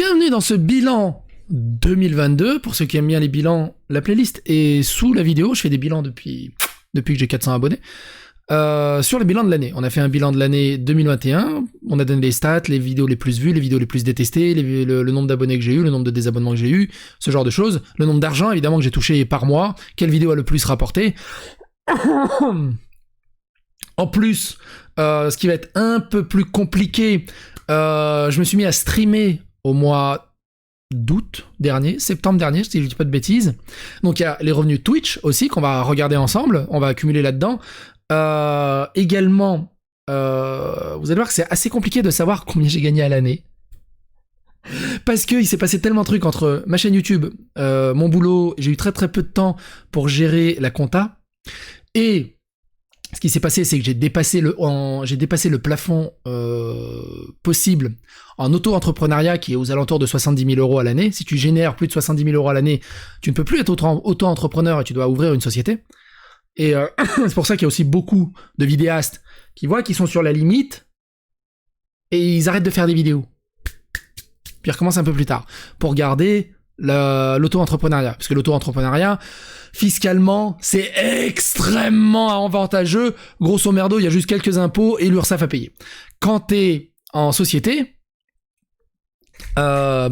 Bienvenue dans ce bilan 2022. Pour ceux qui aiment bien les bilans, la playlist est sous la vidéo. Je fais des bilans depuis que j'ai 400 abonnés. Sur le bilan de l'année. On a fait un bilan de l'année 2021. On a donné les stats, les vidéos les plus vues, les vidéos les plus détestées, le nombre d'abonnés que j'ai eu, le nombre de désabonnements que j'ai eu, ce genre de choses. Le nombre d'argent, évidemment, que j'ai touché par mois. Quelle vidéo a le plus rapporté. En plus, ce qui va être un peu plus compliqué, je me suis mis à streamer au mois d'août dernier, septembre dernier, si je dis pas de bêtises. Donc il y a les revenus Twitch aussi qu'on va regarder ensemble, on va accumuler là-dedans. Également, vous allez voir que c'est assez compliqué de savoir combien j'ai gagné à l'année. Parce qu'il s'est passé tellement de trucs entre ma chaîne YouTube, mon boulot, j'ai eu très très peu de temps pour gérer la compta. Et ce qui s'est passé, c'est que j'ai dépassé le plafond possible en auto-entrepreneuriat qui est aux alentours de 70 000 euros à l'année. Si tu génères plus de 70 000 euros à l'année, tu ne peux plus être auto-entrepreneur et tu dois ouvrir une société. Et c'est pour ça qu'il y a aussi beaucoup de vidéastes qui voient qu'ils sont sur la limite et ils arrêtent de faire des vidéos. Puis ils recommencent un peu plus tard pour garder l'auto-entrepreneuriat. Parce que l'auto-entrepreneuriat, fiscalement, c'est extrêmement avantageux. Grosso merdo, il y a juste quelques impôts et l'URSSAF à payer. Quand t'es en société, il y a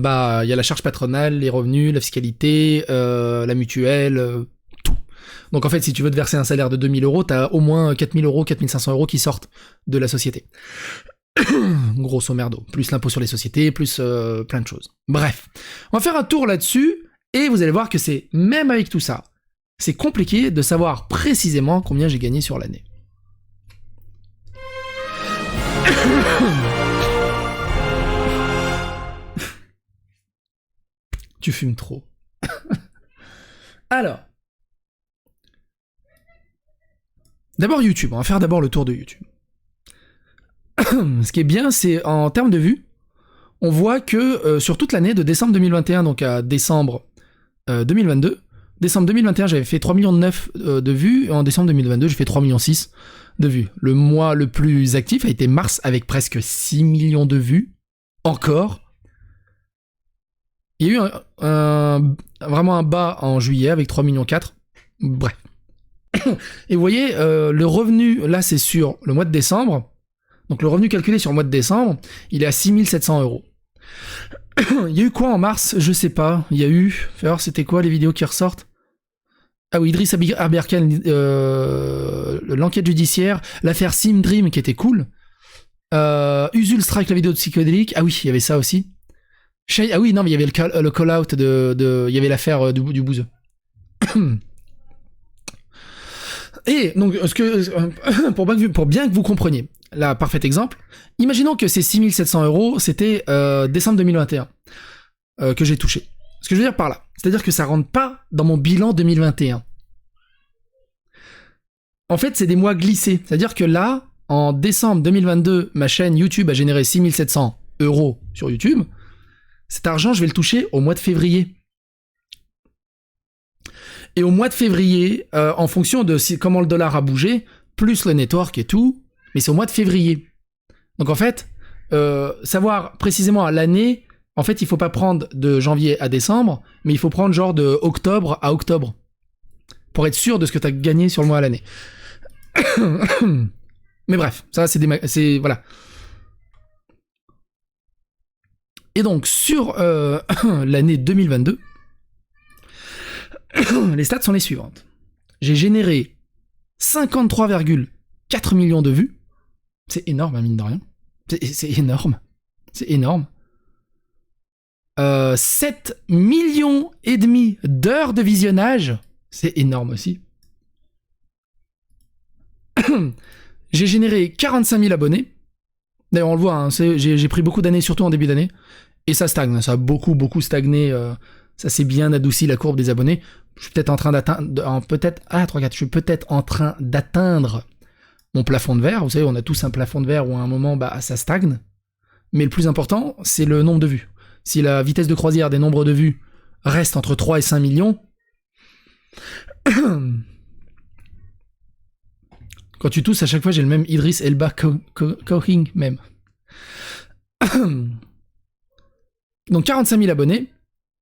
la charge patronale, les revenus, la fiscalité, la mutuelle, tout. Donc en fait, si tu veux te verser un salaire de 2000 euros, t'as au moins 4000 euros, 4500 euros qui sortent de la société. Grosso merdo. Plus l'impôt sur les sociétés, plus plein de choses. Bref. On va faire un tour là-dessus et vous allez voir que c'est, même avec tout ça, c'est compliqué de savoir précisément combien j'ai gagné sur l'année. Tu fumes trop. Alors. D'abord YouTube. On va faire d'abord le tour de YouTube. Ce qui est bien, c'est en termes de vues, on voit que sur toute l'année, de décembre 2021 donc à décembre 2022, décembre 2021 j'avais fait 3,9 millions de vues, et en décembre 2022 j'ai fait 3,6 millions de vues. Le mois le plus actif a été mars avec presque 6 millions de vues, encore. Il y a eu vraiment un bas en juillet avec 3,4 millions. Bref. Et vous voyez, le revenu, là c'est sur le mois de décembre. Donc le revenu calculé sur le mois de décembre, il est à 6 700 euros. Il y a eu quoi en mars? Je sais pas. Il y a eu... Alors c'était quoi les vidéos qui ressortent? Ah oui, Idriss Aberkan, l'enquête judiciaire, l'affaire Sim Dream qui était cool. Usul Strike, la vidéo de psychédélique. Ah oui, il y avait ça aussi. Ah oui, non, mais il y avait le call-out il y avait l'affaire du bouseux. Et donc, pour bien que vous compreniez, là, parfait exemple, imaginons que ces 6 700 euros, c'était décembre 2021 que j'ai touché. Ce que je veux dire par là, c'est-à-dire que ça rentre pas dans mon bilan 2021. En fait, c'est des mois glissés. C'est-à-dire que là, en décembre 2022, ma chaîne YouTube a généré 6 700 euros sur YouTube. Cet argent, je vais le toucher au mois de février. Et au mois de février, en fonction de comment le dollar a bougé, plus le network et tout, mais c'est au mois de février. Donc en fait, savoir précisément à l'année, en fait, il faut pas prendre de janvier à décembre, mais il faut prendre genre de octobre à octobre, pour être sûr de ce que tu as gagné sur le mois à l'année. Mais bref, ça c'est voilà. Et donc sur l'année 2022, les stats sont les suivantes. J'ai généré 53,4 millions de vues. C'est énorme, mine de rien. C'est énorme. C'est énorme. 7 millions et demi d'heures de visionnage. C'est énorme aussi. J'ai généré 45 000 abonnés. D'ailleurs, on le voit, hein, j'ai pris beaucoup d'années, surtout en début d'année. Et ça stagne. Ça a beaucoup stagné. Ça s'est bien adouci la courbe des abonnés. Je suis peut-être en train d'atteindre... je suis peut-être en train d'atteindre mon plafond de verre. Vous savez, on a tous un plafond de verre où à un moment, ça stagne. Mais le plus important, c'est le nombre de vues. Si la vitesse de croisière des nombres de vues reste entre 3 et 5 millions... Quand tu tousses, à chaque fois, j'ai le même Idriss Elba Coaching même. Donc 45 000 abonnés.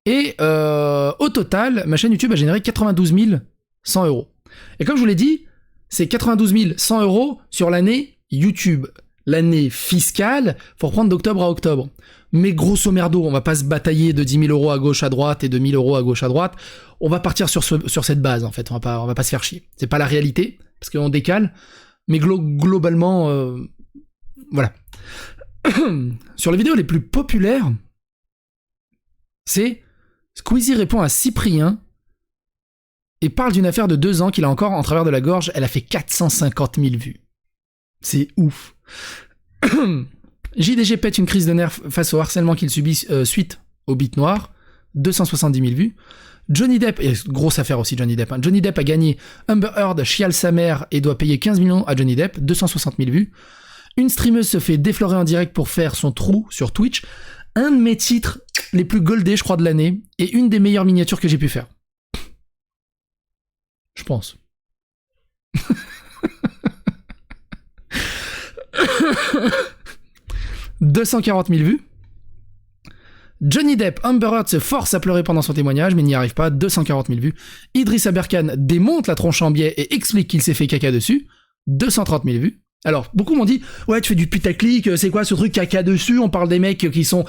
Et au total, ma chaîne YouTube a généré 92 100 €. Et comme je vous l'ai dit, c'est 92 100 € sur l'année YouTube. L'année fiscale, faut reprendre d'octobre à octobre. Mais grosso merdo, on va pas se batailler de 10 000 € à gauche à droite et de 1000 € à gauche à droite. On va partir sur cette base, en fait. On va pas se faire chier. C'est pas la réalité, parce qu'on décale. Mais globalement, voilà. Sur les vidéos les plus populaires, c'est Squeezie répond à Cyprien et parle d'une affaire de 2 ans qu'il a encore en travers de la gorge. Elle a fait 450 000 vues. C'est ouf. JDG pète une crise de nerfs face au harcèlement qu'il subit suite au beat noir. 270 000 vues. Johnny Depp, et grosse affaire aussi Johnny Depp, hein. Johnny Depp a gagné Amber Heard, chiale sa mère et doit payer 15 millions à Johnny Depp. 260 000 vues. Une streameuse se fait déflorer en direct pour faire son trou sur Twitch. Un de mes titres les plus goldés, je crois, de l'année, et une des meilleures miniatures que j'ai pu faire. Je pense. 240 000 vues. Johnny Depp, Amber Heard se force à pleurer pendant son témoignage, mais n'y arrive pas. 240 000 vues. Idriss Aberkan démonte la tronche en biais et explique qu'il s'est fait caca dessus. 230 000 vues. Alors, beaucoup m'ont dit, ouais, tu fais du putaclic, c'est quoi ce truc caca dessus? On parle des mecs qui sont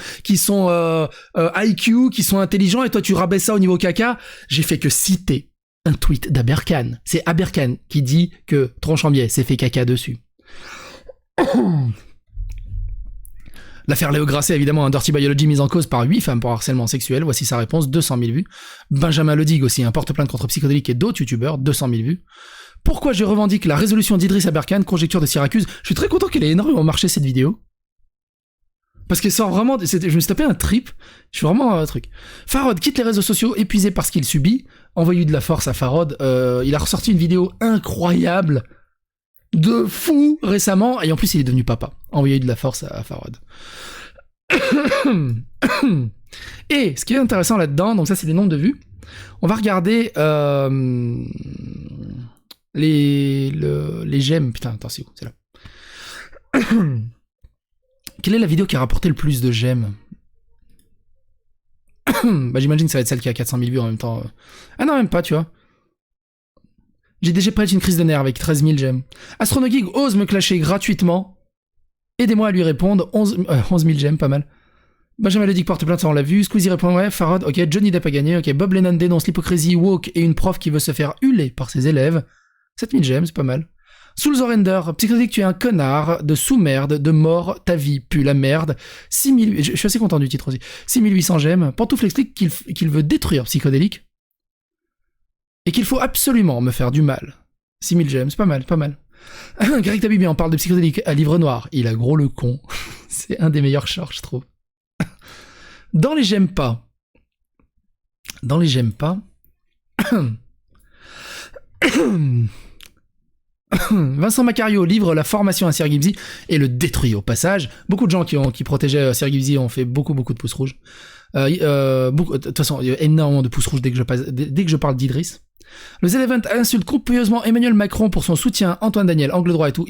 IQ, qui sont intelligents, et toi tu rabaisses ça au niveau caca. J'ai fait que citer un tweet d'Aberkan. C'est Aberkan qui dit que tronche en biais s'est fait caca dessus. L'affaire Léo Grasset, évidemment, un Dirty Biology mise en cause par 8 femmes pour harcèlement sexuel. Voici sa réponse, 200 000 vues. Benjamin Ledig aussi, un porte-plainte contre Psychodélique et d'autres youtubeurs, 200 000 vues. Pourquoi je revendique la résolution d'Idriss Aberkan, conjecture de Syracuse? Je suis très content qu'elle ait énormément marché cette vidéo. Parce qu'elle sort vraiment... Je me suis tapé un trip. Je suis vraiment un truc. Farod quitte les réseaux sociaux épuisé par ce qu'il subit. Envoyez de la force à Farod. Il a ressorti une vidéo incroyable de fou récemment. Et en plus, il est devenu papa. Envoyez de la force à Farod. Et ce qui est intéressant là-dedans, donc ça c'est des nombres de vues. On va regarder... les j'aime, putain, attends, c'est où? C'est là. Quelle est la vidéo qui a rapporté le plus de j'aime? Bah, j'imagine que ça va être celle qui a 400 000 vues en même temps. Ah non, même pas, tu vois. J'ai déjà prêté une crise de nerfs avec 13 000 j'aime. Astronogig ose me clasher gratuitement. Aidez-moi à lui répondre. 11 000 j'aime, pas mal. Benjamin Ledig porte plainte, ça on l'a vu. Squeezie répond ouais, Farod, ok. Johnny Depp a gagné, ok. Bob Lennon dénonce l'hypocrisie woke et une prof qui veut se faire huler par ses élèves. 7000 j'aime, c'est pas mal. Soul Zorender, Psychodélique, tu es un connard, de sous-merde, de mort, ta vie pue la merde. 6000, je suis assez content du titre aussi. 6800 j'aime. Pantoufle explique qu'il veut détruire Psychodélique. Et qu'il faut absolument me faire du mal. 6000 j'aime, c'est pas mal, pas mal. Greg Tabibi en parle de Psychodélique à Livre Noir. Il a gros le con. C'est un des meilleurs shorts, je trouve. Dans les j'aime pas. Dans les j'aime pas. Vincent Macario livre la formation à Sir Gibbsy et le détruit au passage. Beaucoup de gens qui protégeaient Sir Gibbsy ont fait beaucoup de pouces rouges. De toute façon, il y a énormément de pouces rouges dès que je parle d'Idriss. Le Z-Event insulte copieusement Emmanuel Macron pour son soutien, Antoine Daniel, angle droit et tout.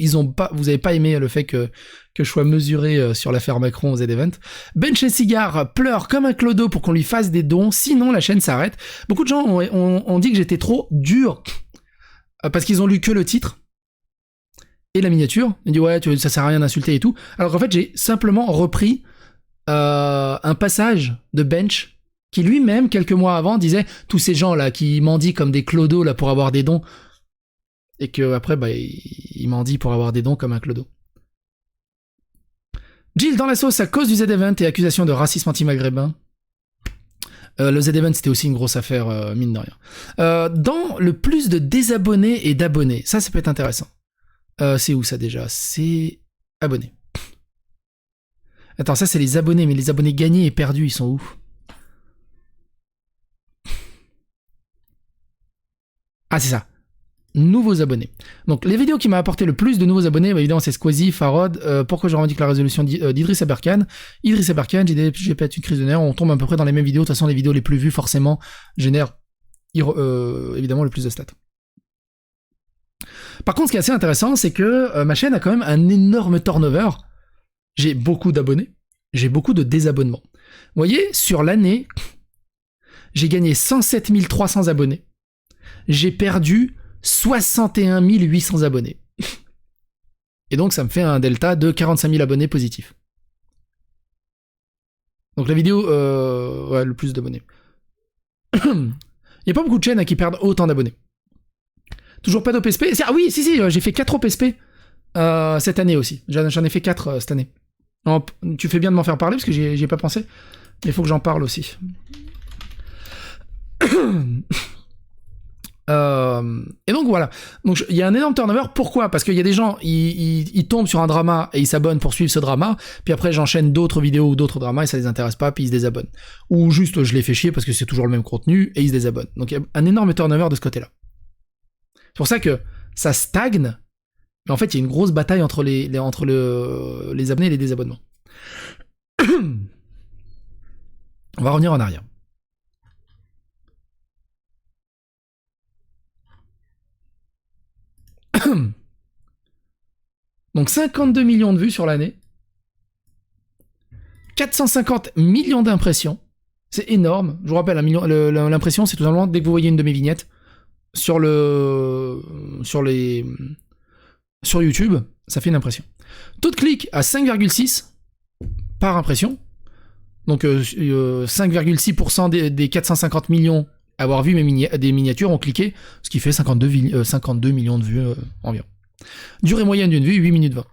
Vous avez pas aimé le fait que je sois mesuré sur l'affaire Macron au Z-Event. Bench et Cigare pleure comme un clodo pour qu'on lui fasse des dons, sinon la chaîne s'arrête. Beaucoup de gens ont dit que j'étais trop dur parce qu'ils ont lu que le titre et la miniature. Ils ont dit ouais, ça sert à rien d'insulter et tout. Alors qu'en fait, j'ai simplement repris un passage de Bench qui lui-même, quelques mois avant, disait tous ces gens-là qui mendient comme des clodos là, pour avoir des dons, et que après bah, il mendie pour avoir des dons comme un clodo. Jill dans la sauce à cause du Z-Event et accusation de racisme anti-maghrébin. Le Z-Event, c'était aussi une grosse affaire, mine de rien. Dans le plus de désabonnés et d'abonnés, ça peut être intéressant. C'est où ça déjà? C'est abonnés. Attends, ça c'est les abonnés, mais les abonnés gagnés et perdus, ils sont où? Ah, c'est ça. Nouveaux abonnés. Donc, les vidéos qui m'ont apporté le plus de nouveaux abonnés, bah, évidemment, c'est Squeezie, Farod. Pourquoi je revendique la résolution d'Idriss Aberkan? Idriss Aberkan, j'ai pas une crise de nerfs. On tombe à peu près dans les mêmes vidéos. De toute façon, les vidéos les plus vues, forcément, génèrent évidemment le plus de stats. Par contre, ce qui est assez intéressant, c'est que ma chaîne a quand même un énorme turnover. J'ai beaucoup d'abonnés. J'ai beaucoup de désabonnements. voyez, sur l'année, j'ai gagné 107 300 abonnés. J'ai perdu 61 800 abonnés. Et donc, ça me fait un delta de 45 000 abonnés positifs. Donc, la vidéo, ouais, le plus d'abonnés. Il n'y a pas beaucoup de chaînes qui perdent autant d'abonnés. Toujours pas d'OPSP. Ah oui, si, j'ai fait 4 OPSP cette année aussi. J'en ai fait 4 cette année. Non, tu fais bien de m'en faire parler parce que j'y ai pas pensé. Mais il faut que j'en parle aussi. Et donc voilà. Donc il y a un énorme turnover. Pourquoi ? Parce qu'il y a des gens, ils tombent sur un drama et ils s'abonnent pour suivre ce drama. Puis après, j'enchaîne d'autres vidéos ou d'autres dramas et ça les intéresse pas. Puis ils se désabonnent. Ou juste, je les fais chier parce que c'est toujours le même contenu et ils se désabonnent. Donc il y a un énorme turnover de ce côté-là. C'est pour ça que ça stagne. Mais en fait, il y a une grosse bataille entre les abonnés et les désabonnements. On va revenir en arrière. Donc 52 millions de vues sur l'année. 450 millions d'impressions. C'est énorme. Je vous rappelle, l'impression, c'est tout simplement dès que vous voyez une de mes vignettes sur YouTube, ça fait une impression. Taux de clic à 5,6 par impression. Donc 5,6% des 450 millions à avoir vu des miniatures ont cliqué, ce qui fait 52 millions de vues environ. Durée moyenne d'une vue, 8 minutes 20.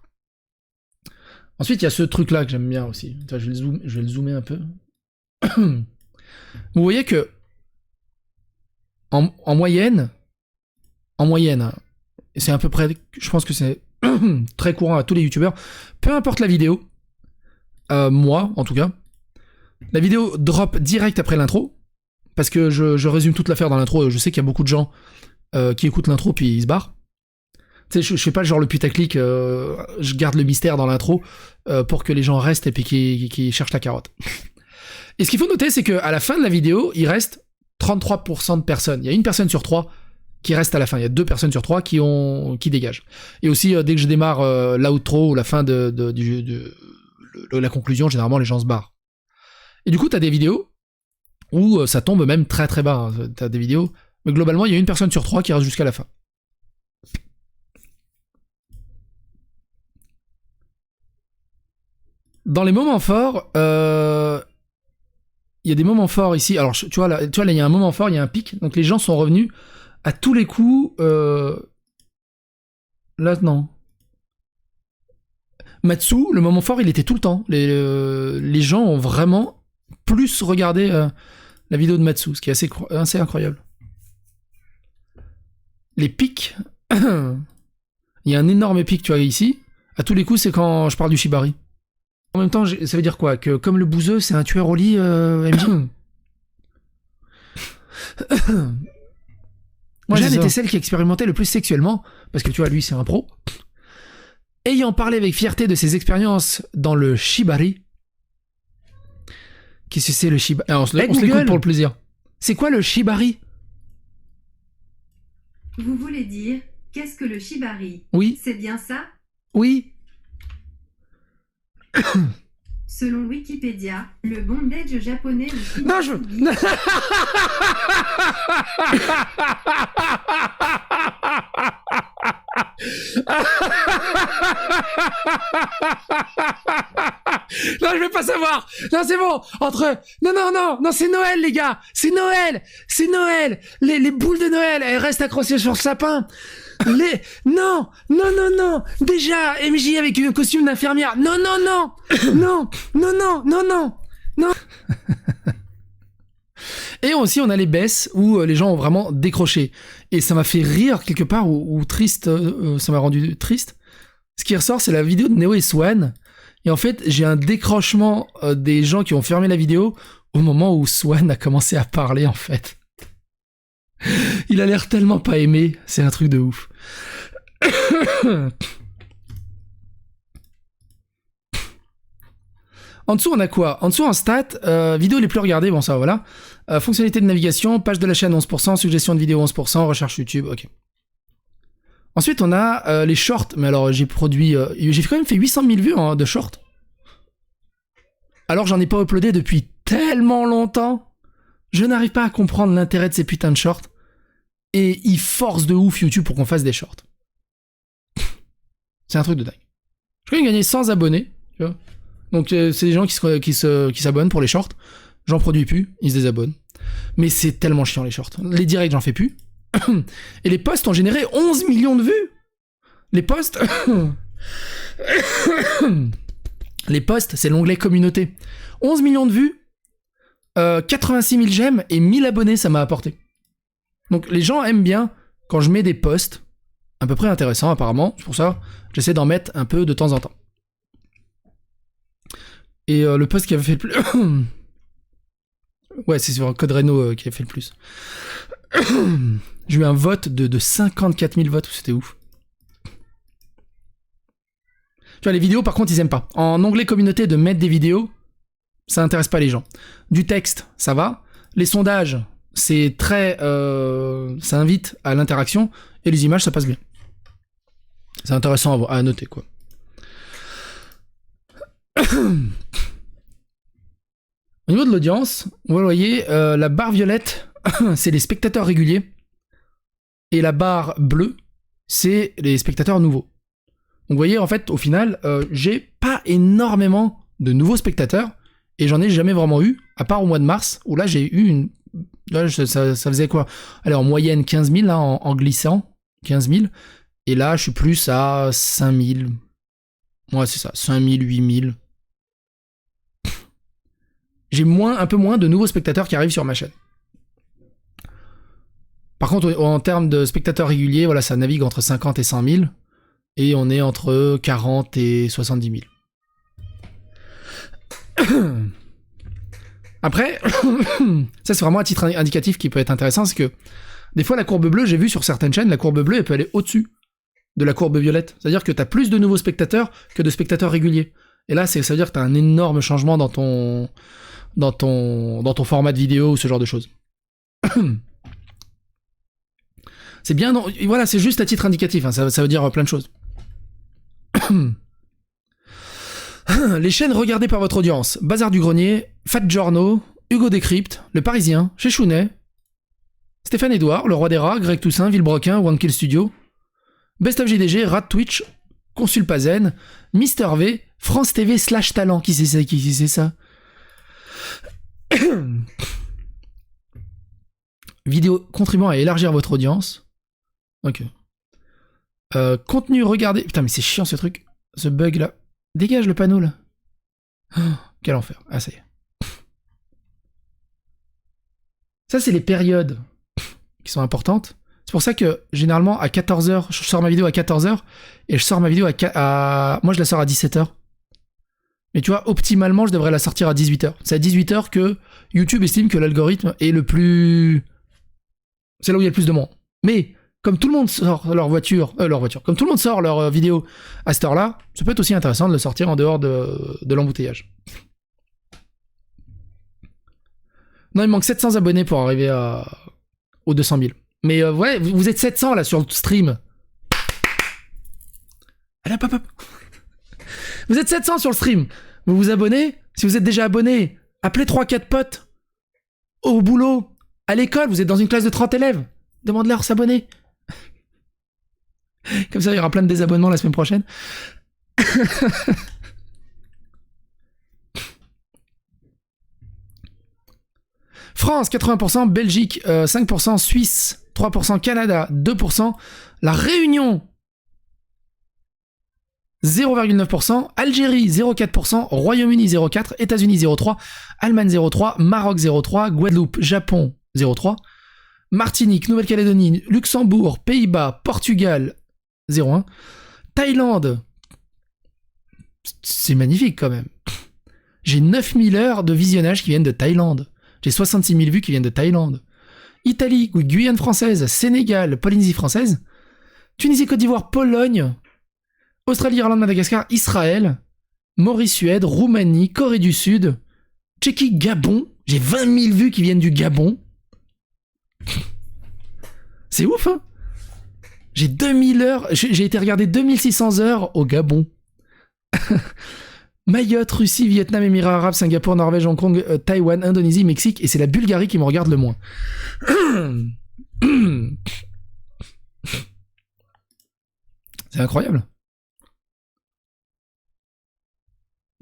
Ensuite, il y a ce truc-là que j'aime bien aussi. Je vais le zoomer un peu. Vous voyez que en moyenne, c'est à peu près, je pense que c'est très courant à tous les youtubeurs, peu importe la vidéo, moi en tout cas, la vidéo drop direct après l'intro, parce que je résume toute l'affaire dans l'intro, je sais qu'il y a beaucoup de gens qui écoutent l'intro puis ils se barrent. Tu sais, je fais pas genre le putaclic, je garde le mystère dans l'intro pour que les gens restent et puis qu'ils cherchent la carotte. Et ce qu'il faut noter, c'est qu'à la fin de la vidéo, il reste 33% de personnes. Il y a une personne sur 3 qui reste à la fin. Il y a 2 personnes sur 3 qui dégagent. Et aussi, dès que je démarre l'outro ou la fin de la conclusion, généralement, les gens se barrent. Et du coup, t'as des vidéos où ça tombe même très très bas. Hein. T'as des vidéos, mais globalement, il y a une personne sur 3 qui reste jusqu'à la fin. Dans les moments forts, il y a des moments forts ici. Alors, tu vois, là, il y a un moment fort, il y a un pic. Donc, les gens sont revenus à tous les coups. Là, non. Matsu, le moment fort, il était tout le temps. Les gens ont vraiment plus regardé la vidéo de Matsu, ce qui est assez incroyable. Les pics. Il y a un énorme pic, tu vois, ici. À tous les coups, c'est quand je parle du Shibari. En même temps, ça veut dire quoi ? Que comme le bouseux, c'est un tueur au lit, MJ. Jeanne était celle qui expérimentait le plus sexuellement, parce que tu vois, lui, c'est un pro. Ayant parlé avec fierté de ses expériences dans le Shibari. Qu'est-ce que c'est le Shibari ? Alors, on se l'écoute pour le plaisir. C'est quoi le Shibari ? Vous voulez dire, qu'est-ce que le Shibari ? Oui. C'est bien ça ? Oui. Selon Wikipédia, le bondage japonais... Non, je... Non, je vais pas savoir. Non, c'est bon. Non, c'est Noël, les gars. C'est Noël. Les boules de Noël, elles restent accrochées sur le sapin. Non. Déjà, MJ avec un costume d'infirmière. Non. Et aussi, on a les baisses où les gens ont vraiment décroché. Et ça m'a fait rire quelque part, ou triste, ça m'a rendu triste. Ce qui ressort, c'est la vidéo de Neo et Swan. Et en fait, j'ai un décrochement des gens qui ont fermé la vidéo au moment où Swan a commencé à parler, en fait. Il a l'air tellement pas aimé, c'est un truc de ouf. En dessous, on a quoi ? En dessous, en stats, vidéos les plus regardées, bon ça voilà. Fonctionnalité de navigation, page de la chaîne 11%, suggestion de vidéo 11%, recherche YouTube, ok. Ensuite, on a les shorts, mais alors j'ai quand même fait 800 000 vues de shorts. Alors j'en ai pas uploadé depuis tellement longtemps. Je n'arrive pas à comprendre l'intérêt de ces putains de shorts. Et ils forcent de ouf YouTube pour qu'on fasse des shorts. C'est un truc de dingue. Je crois qu'ils gagner 100 abonnés. Tu vois. Donc c'est des gens qui s'abonnent pour les shorts. J'en produis plus, ils se désabonnent. Mais c'est tellement chiant les shorts. Les directs, j'en fais plus. Et les posts ont généré 11 millions de vues. Les posts... Les posts, c'est l'onglet communauté. 11 millions de vues, 86 000 j'aime et 1000 abonnés, ça m'a apporté. Donc les gens aiment bien quand je mets des posts à peu près intéressants apparemment. C'est pour ça j'essaie d'en mettre un peu de temps en temps. Et le post qui avait fait le plus... ouais, c'est sur Code Reno qui a fait le plus. J'ai eu un vote de 54 000 votes, c'était ouf. Tu vois, les vidéos, par contre, ils aiment pas. En onglet communauté, de mettre des vidéos, ça intéresse pas les gens. Du texte, ça va. Les sondages, c'est très... ça invite à l'interaction. Et les images, ça passe bien. C'est intéressant à noter, quoi. Au niveau de l'audience, vous voyez, la barre violette, c'est les spectateurs réguliers. Et la barre bleue, c'est les spectateurs nouveaux. Donc vous voyez, en fait, au final, j'ai pas énormément de nouveaux spectateurs, et j'en ai jamais vraiment eu, à part au mois de mars, où là j'ai eu une... Là, ça faisait quoi? Allez, en moyenne 15 000, là, en glissant, 15 000, et là je suis plus à 5 000. Ouais, c'est ça, 5 000, 8 000. J'ai un peu moins de nouveaux spectateurs qui arrivent sur ma chaîne. Par contre, en termes de spectateurs réguliers, voilà, ça navigue entre 50 et 100 000. Et on est entre 40 et 70 000. Après, ça c'est vraiment un titre indicatif qui peut être intéressant, c'est que des fois la courbe bleue, j'ai vu sur certaines chaînes, la courbe bleue elle peut aller au-dessus de la courbe violette. C'est-à-dire que t'as plus de nouveaux spectateurs que de spectateurs réguliers. Et là, ça veut dire que t'as un énorme changement dans ton format de vidéo ou ce genre de choses. C'est bien, voilà, c'est juste à titre indicatif, hein, ça veut dire plein de choses. Les chaînes regardées par votre audience: Bazar du Grenier, Fat Giorno, Hugo Décrypte, Le Parisien, Chez Chounet, Stéphane Edouard, Le Roi des Rats, Greg Toussaint, Villebrequin, One Kill Studio, Best of JDG, Rat Twitch, Consul Pazen, Mister V, France TV / Talent. Qui c'est ça? Vidéo contribuant à élargir votre audience. Ok. Contenu regardé... Putain, mais c'est chiant ce truc. Ce bug là. Dégage le panneau là. Oh, quel enfer. Ah, ça y est. Ça, c'est les périodes qui sont importantes. C'est pour ça que généralement à 14h, je sors ma vidéo à 14h et je sors ma vidéo à... Moi, je la sors à 17h. Mais tu vois, optimalement, je devrais la sortir à 18h. C'est à 18h que YouTube estime que l'algorithme est le plus... C'est là où il y a le plus de monde. Mais... Comme tout le monde sort leur voiture, comme tout le monde sort leur vidéo à cette heure-là, ça peut être aussi intéressant de le sortir en dehors de l'embouteillage. Non, il manque 700 abonnés pour arriver aux 200 000. Mais ouais, vous êtes 700 là sur le stream. Allez, hop, hop, hop. Vous êtes 700 sur le stream. Vous vous abonnez. Si vous êtes déjà abonné, appelez 3-4 potes. Au boulot, à l'école, vous êtes dans une classe de 30 élèves. Demande-leur s'abonner. Comme ça, il y aura plein de désabonnements la semaine prochaine. France, 80%, Belgique, 5%, Suisse, 3%, Canada, 2%, La Réunion, 0,9%, Algérie, 0,4%, Royaume-Uni, 0,4%, États-Unis, 0,3%, Allemagne, 0,3%, Maroc, 0,3%, Guadeloupe, Japon, 0,3%, Martinique, Nouvelle-Calédonie, Luxembourg, Pays-Bas, Portugal, 0,1. Thaïlande, c'est magnifique quand même. J'ai 9000 heures de visionnage qui viennent de Thaïlande. J'ai 66 000 vues qui viennent de Thaïlande. Italie, Guyane française, Sénégal, Polynésie française, Tunisie, Côte d'Ivoire, Pologne, Australie, Irlande, Madagascar, Israël, Maurice, Suède, Roumanie, Corée du Sud, Tchéquie, Gabon. J'ai 20 000 vues qui viennent du Gabon. C'est ouf, hein? J'ai 2000 heures, j'ai été regarder 2600 heures au Gabon. Mayotte, Russie, Vietnam, Émirats Arabes, Singapour, Norvège, Hong Kong, Taïwan, Indonésie, Mexique, et c'est la Bulgarie qui me regarde le moins. C'est incroyable.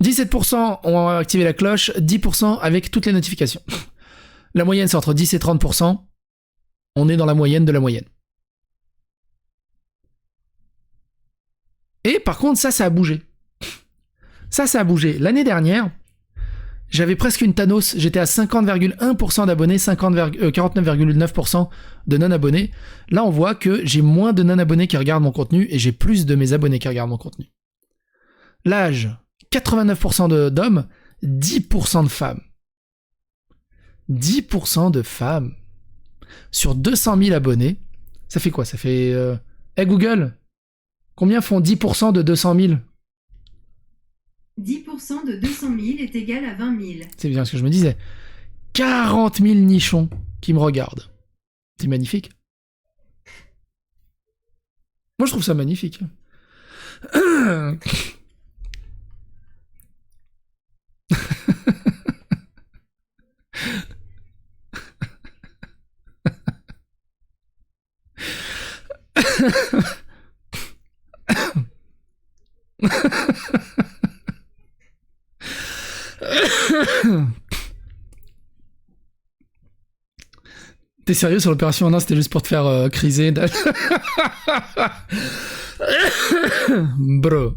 17% ont activé la cloche, 10% avec toutes les notifications. La moyenne, c'est entre 10 et 30%. On est dans la moyenne de la moyenne. Et par contre, ça a bougé. Ça a bougé. L'année dernière, j'avais presque une Thanos. J'étais à 50,1% d'abonnés, 49,9% de non-abonnés. Là, on voit que j'ai moins de non-abonnés qui regardent mon contenu et j'ai plus de mes abonnés qui regardent mon contenu. L'âge, 89% d'hommes, 10% de femmes. 10% de femmes. Sur 200 000 abonnés, ça fait quoi? Ça fait... Hey Google, combien font 10% de 200 000? 10% de 200 000 est égal à 20 000. C'est bien ce que je me disais. 40 000 nichons qui me regardent. C'est magnifique. Moi, je trouve ça magnifique. T'es sérieux sur l'opération? Non, c'était juste pour te faire criser. Bro.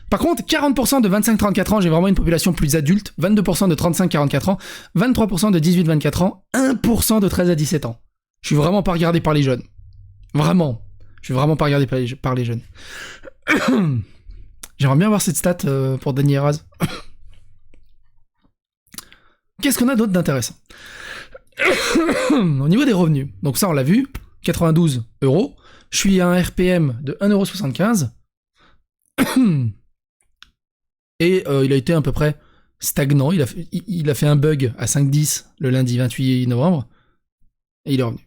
Par contre, 40% de 25-34 ans, j'ai vraiment une population plus adulte, 22% de 35-44 ans, 23% de 18-24 ans, 1% de 13 à 17 ans. Je suis vraiment pas regardé par les jeunes. Vraiment. Je suis vraiment pas regardé par les jeunes. J'aimerais bien voir cette stat pour Dany Raz. Qu'est-ce qu'on a d'autre d'intéressant? Au niveau des revenus, donc ça on l'a vu, 92 €. Je suis à un RPM de 1,75 €. Et il a été à peu près stagnant. Il a fait un bug à 5,10 le lundi 28 novembre. Et il est revenu.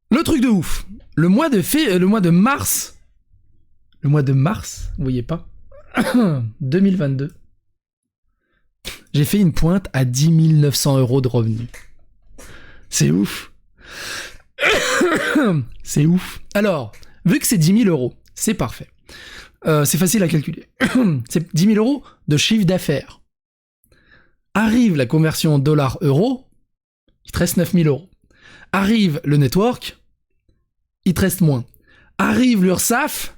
Le truc de ouf. Le mois de mars, vous voyez pas, 2022, j'ai fait une pointe à 10 900 € de revenus. C'est ouf. C'est ouf. Alors, vu que c'est 10 000 €, c'est parfait. C'est facile à calculer. C'est 10 000 € de chiffre d'affaires. Arrive la conversion dollar-euro, il te reste 9 000 €. Arrive le network, il te reste moins. Arrive l'URSSAF,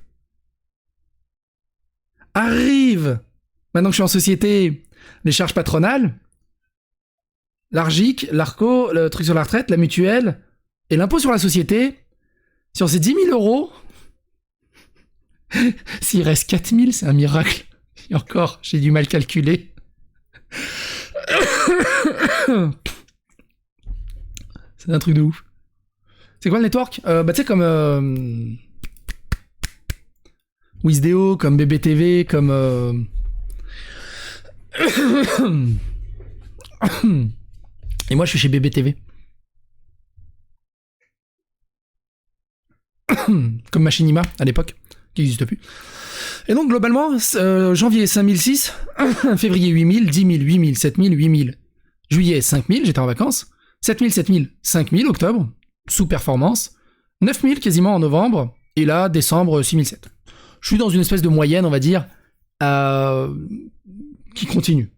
arrive, maintenant que je suis en société, les charges patronales, l'ARGIC, l'ARCO, le truc sur la retraite, la mutuelle, et l'impôt sur la société. Sur ces 10 000 €, s'il reste 4 000, c'est un miracle. Et encore, j'ai du mal calculer. C'est un truc de ouf. C'est quoi le network? Tu sais, comme Wisdeo, comme BBTV, comme et moi je suis chez BBTV. Comme Machinima à l'époque, qui n'existe plus. Et donc globalement, janvier 5006, février 8000, 10 000, 8000, 7000, 8000. Juillet 5000, j'étais en vacances. 7000, 7000, 5000 octobre, sous-performance. 9000 quasiment en novembre. Et là, décembre 6007. Je suis dans une espèce de moyenne, on va dire, qui continue.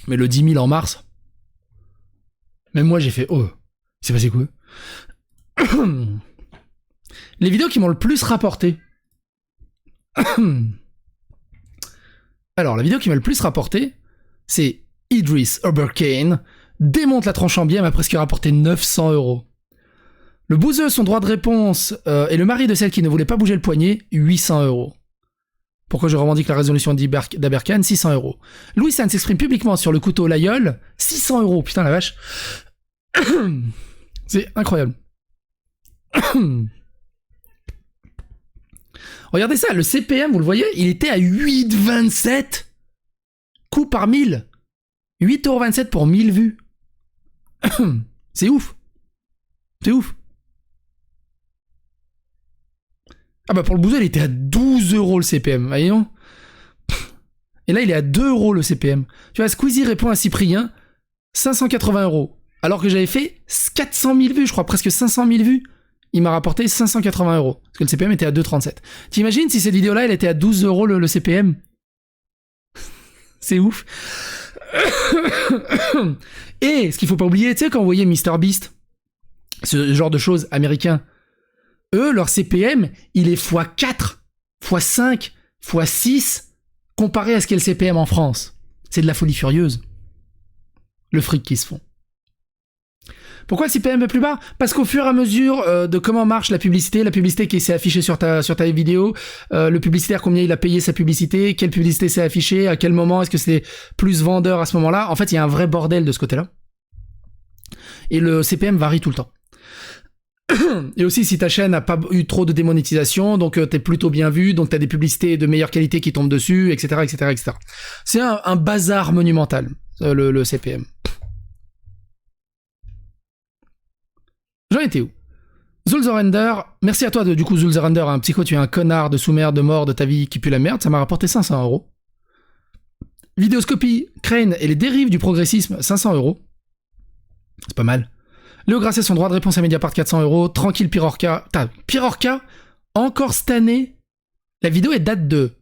Mais le 10 000 en mars, même moi j'ai fait, oh, c'est passé quoi? Les vidéos qui m'ont le plus rapporté. Alors, la vidéo qui m'a le plus rapporté, c'est Idris Oberkane démonte la tronche en biais, m'a presque rapporté 900 €. Le bouseux, son droit de réponse, et le mari de celle qui ne voulait pas bouger le poignet, 800 €. Pourquoi je revendique la résolution d'Aberkane, 600 €. Louis San s'exprime publiquement sur le couteau Laïol, 600 €. Putain la vache. C'est incroyable. Regardez ça, le CPM, vous le voyez, il était à 8,27 coups par 1000. 8,27 € pour 1000 vues. C'est ouf. C'est ouf. Ah bah pour le bouser, il était à 12 € le CPM, voyons. Et là, il est à 2 € le CPM. Tu vois, Squeezie répond à Cyprien, 580 €. Alors que j'avais fait 400 000 vues, je crois, presque 500 000 vues. Il m'a rapporté 580 €. Parce que le CPM était à 2,37. T'imagines si cette vidéo-là, elle était à 12 € le CPM? C'est ouf. Et ce qu'il faut pas oublier, tu sais, quand vous voyez MrBeast, ce genre de choses américains, eux, leur CPM, il est x4, x5, x6, comparé à ce qu'est le CPM en France. C'est de la folie furieuse. Le fric qu'ils se font. Pourquoi le CPM est plus bas? Parce qu'au fur et à mesure de comment marche la publicité qui s'est affichée sur ta vidéo, le publicitaire, combien il a payé sa publicité, quelle publicité s'est affichée, à quel moment, est-ce que c'est plus vendeur à ce moment-là. En fait, il y a un vrai bordel de ce côté-là. Et le CPM varie tout le temps. Et aussi, si ta chaîne n'a pas eu trop de démonétisation, donc t'es plutôt bien vu, donc t'as des publicités de meilleure qualité qui tombent dessus, etc., etc., etc. C'est un bazar monumental, le CPM. J'en étais où? Zulzorender, merci à toi du coup Zulzorender, hein, Psycho, tu es un connard de sous-merde, de mort, de ta vie qui pue la merde, ça m'a rapporté 500 €. Vidéoscopie, Crane et les dérives du progressisme, 500 €. C'est pas mal. Léo Grasset, son droit de réponse à Mediapart, 400 €. Tranquille Pirorca. Pirorca, encore cette année, la vidéo elle date de...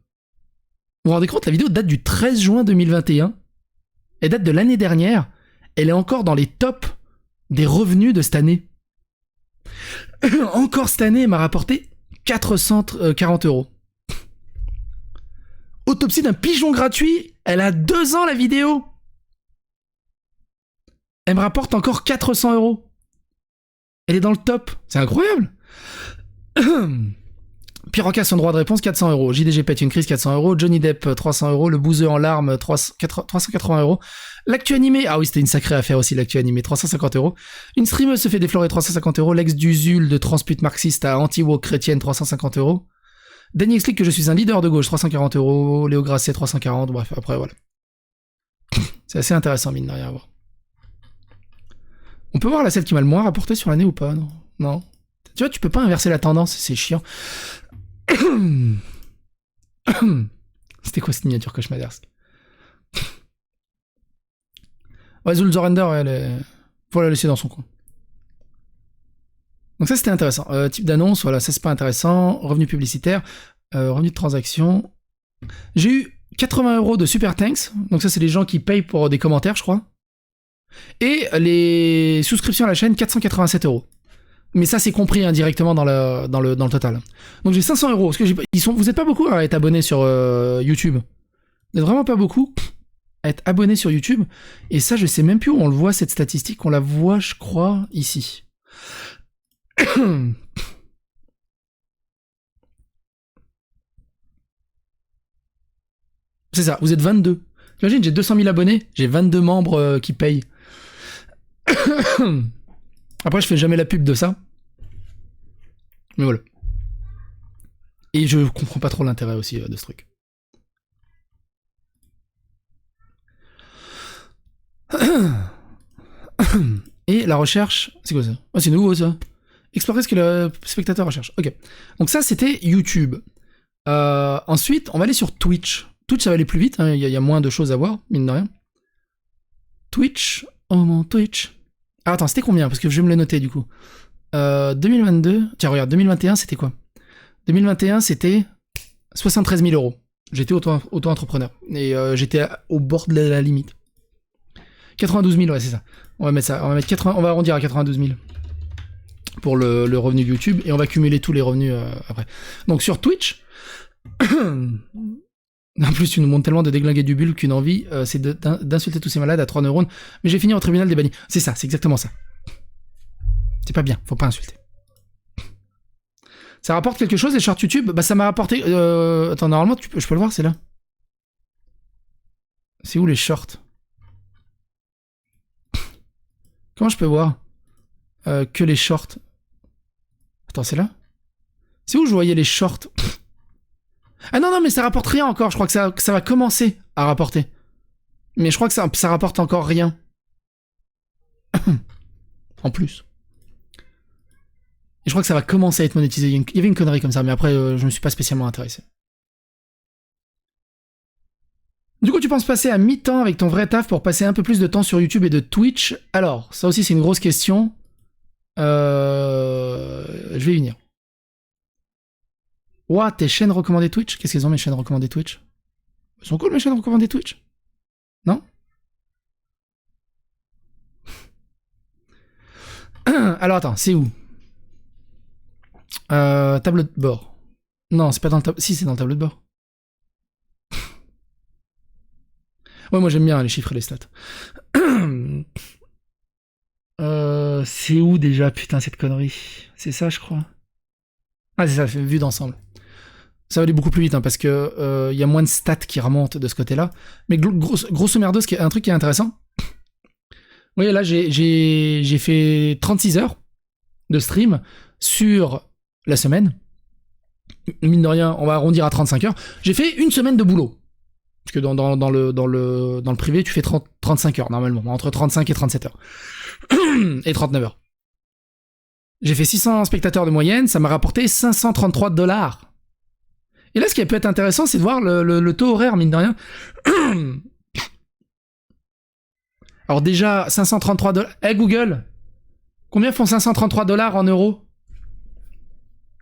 Vous vous rendez compte, la vidéo date du 13 juin 2021. Elle date de l'année dernière. Elle est encore dans les tops des revenus de cette année. Encore cette année, elle m'a rapporté 440 €. Autopsie d'un pigeon gratuit, elle a 2 ans la vidéo. Elle me rapporte encore 400 €. Elle est dans le top. C'est incroyable. Piroca, son droit de réponse, 400 €. JDG pète une crise, 400 €. Johnny Depp, 300 €. Le bouseux en larmes, 380 €. L'actu animé, ah oui, c'était une sacrée affaire aussi, l'actu animé, 350 €. Une streameuse se fait déflorer, 350 €. L'ex d'Usul de transpute marxiste à anti-woke chrétienne, 350 €. Danny explique que je suis un leader de gauche, 340 €. Léo Grasset, 340. Bref, après, voilà. C'est assez intéressant, mine de rien à voir. On peut voir la celle qui m'a le moins rapporté sur l'année ou pas? Non. Non. Tu vois, tu peux pas inverser la tendance, c'est chiant. C'était quoi cette miniature cauchemardesque? Ouais, Zulzorender, elle est... faut la laisser dans son coin. Donc ça, c'était intéressant. Type d'annonce, voilà, ça c'est pas intéressant. Revenu publicitaire, revenu de transaction. J'ai eu 80 € de Super Thanks. Donc ça, c'est les gens qui payent pour des commentaires, je crois. Et les souscriptions à la chaîne, 487 €. Mais ça, c'est compris indirectement dans le total. Donc j'ai 500 €. Parce que vous êtes pas beaucoup à être abonnés sur YouTube. Vous êtes vraiment pas beaucoup à être abonnés sur YouTube. Et ça, je sais même plus où on le voit, cette statistique. On la voit, je crois, ici. C'est ça, vous êtes 22. T'imagines, j'ai 200 000 abonnés, j'ai 22 membres qui payent. Après, je fais jamais la pub de ça. Mais voilà. Et je comprends pas trop l'intérêt aussi de ce truc. Et la recherche, c'est quoi ça? Oh, c'est nouveau ça. Explorer ce que le spectateur recherche. Ok. Donc ça, c'était YouTube. Ensuite, on va aller sur Twitch. Twitch, ça va aller plus vite. Il y a moins de choses à voir, mine de rien. Twitch. Oh mon Twitch. Ah, attends, c'était combien? Parce que je vais me le noter du coup. 2022. Tiens, regarde, 2021, c'était quoi? 2021, c'était 73 000 €. J'étais auto-entrepreneur. Et j'étais au bord de la limite. 92 000, ouais, c'est ça. On va mettre ça. On va arrondir à 92 000 pour le revenu de YouTube. Et on va cumuler tous les revenus après. Donc sur Twitch. En plus, tu nous montres tellement de déglinguer du bulle qu'une envie, c'est d'insulter tous ces malades à 3 neurones. Mais j'ai fini au tribunal des bannis. C'est ça, c'est exactement ça. C'est pas bien, faut pas insulter. Ça rapporte quelque chose, les shorts YouTube? Bah, ça m'a rapporté... Attends, normalement, je peux le voir, c'est là. C'est où les shorts? Comment je peux voir que les shorts? Attends, c'est là? C'est où je voyais les shorts? Ah non, mais ça rapporte rien encore. Je crois que ça va commencer à rapporter. Mais je crois que ça rapporte encore rien. En plus. Et je crois que ça va commencer à être monétisé. Il y avait une connerie comme ça, mais après, je me suis pas spécialement intéressé. Du coup, tu penses passer à mi-temps avec ton vrai taf pour passer un peu plus de temps sur YouTube et de Twitch? Alors, ça aussi, c'est une grosse question. Je vais y venir. Ouah, tes chaînes recommandées Twitch? Qu'est-ce qu'elles ont, mes chaînes recommandées Twitch? Elles sont cool, mes chaînes recommandées Twitch? Non? Alors, attends, c'est où? Tableau de bord. Non, c'est pas dans le tableau... Si, c'est dans le tableau de bord. Ouais, moi, j'aime bien les chiffres et les stats. C'est où, déjà, putain, cette connerie? C'est ça, je crois. Ah, c'est ça, vue d'ensemble. Ça va aller beaucoup plus vite, hein, parce que y a moins de stats qui remontent de ce côté-là. Mais grosso merdo, un truc qui est intéressant. Vous voyez, là, j'ai fait 36 heures de stream sur la semaine. Mine de rien, on va arrondir à 35 heures. J'ai fait une semaine de boulot. Parce que dans le privé, tu fais 35 heures, normalement. Entre 35 et 37 heures. Et 39 heures. J'ai fait 600 spectateurs de moyenne, ça m'a rapporté $533. Et là, ce qui peut être intéressant, c'est de voir le taux horaire, mine de rien. Alors déjà, $533... Hey Google, combien font $533 en euros?